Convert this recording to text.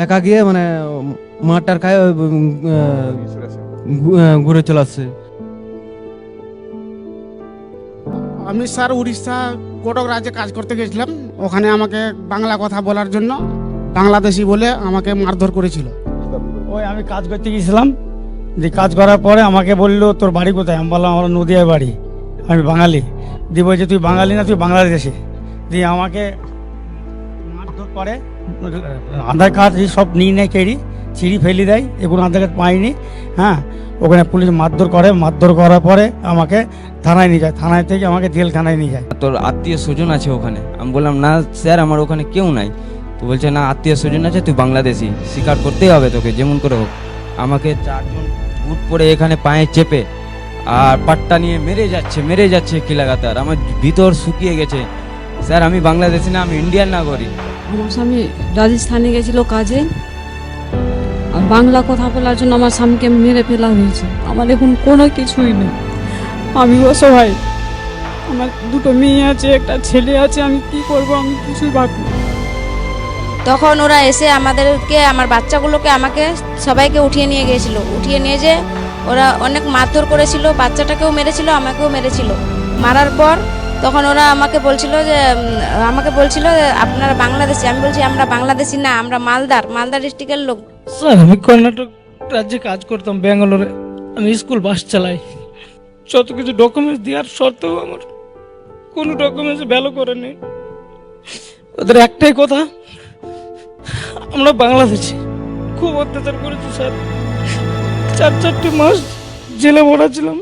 একা গিয়ে মানে মারটার খায় ঘুরে চলে আসছে। আমি স্যার উড়িষ্যা কটক রাজ্যে কাজ করতে গেছিলাম। ওখানে আমাকে বাংলা কথা বলার জন্য বাংলাদেশি বলে আমাকে মারধর করেছিল। ওই আমি কাজ করতে গিয়েছিলাম, যে কাজ করার পরে আমাকে বললো তোর বাড়ি কোথায়? আমি বললাম আমার নদিয়ায় বাড়ি, আমি বাঙালি। দিয়ে বলছে তুই বাঙালি না, তুই বাংলাদেশি। দিয়ে আমাকে মারধর করে, আধার কার্ড সব নিয়ে নেয়, কেড়ি ছিঁড়ি ফেলি দেয়, এগুলো আধার কার্ড পাইনি। হ্যাঁ, ওখানে পুলিশ মারধর করে, মারধর করার পরে আমাকে থানায় নিয়ে যায়, থানায় থেকে আমাকে জেলখানায় নিয়ে যায়। তোর আত্মীয় স্বজন আছে ওখানে? আমি বললাম না স্যার, আমার ওখানে কেউ নাই। তো বলছে না, আত্মীয় স্বজন আছে, তুই বাংলাদেশি, স্বীকার করতেই হবে তোকে যেমন করে হোক। আমাকে 4 জন বুট পরে এখানে পায়ে চেপে আর পাট্টা নিয়ে মেরে যাচ্ছে কি লাগাতার। আমার ভিতর শুকিয়ে গেছে। স্যার আমি বাংলাদেশি না, আমি ইন্ডিয়ান নাগরিক। আমার স্বামী রাজস্থানে গেছিল কাজে, আর বাংলা কথা বলার জন্য আমার স্বামীকে মেরে ফেলা হয়েছে। আমার এখন কোনো কিছুই নেই, আমি অসহায়। আমার 2টো মেয়ে আছে, একটা ছেলে আছে, আমি কি করব আমি কিছুই ভাবি না। তখন ওরা এসে আমাদেরকে, আমার বাচ্চাগুলোকে, আমাকে সবাইকে উঠিয়ে নিয়ে গিয়েছিল। উঠিয়ে নিয়ে যে ওরা অনেক মারধর করেছিল, বাচ্চাটাকেও মেরেছিল, আমাকেও মেরেছিল। মারার পর তখন ওরা আমাকে বলছিল যে আপনারা বাংলাদেশি। আমি বলছি আমরা বাংলাদেশি না, আমরা মালদার ডিস্ট্রিক্টের লোক। স্যার আমি কর্ণাটক রাজ্যে কাজ করতাম, ব্যাঙ্গালোরে। আমি স্কুল বাস চালাই। যত কিছু ডকুমেন্টস দেওয়ার সত্ত্বেও আমার কোনো ডকুমেন্টস ভ্যালু করেনি। ওদের একটাই কথা, আমরা বাংলাদেশি। খুব অত্যাচার করেছি স্যার। 4 মাস জেলে ভরা ছিলাম।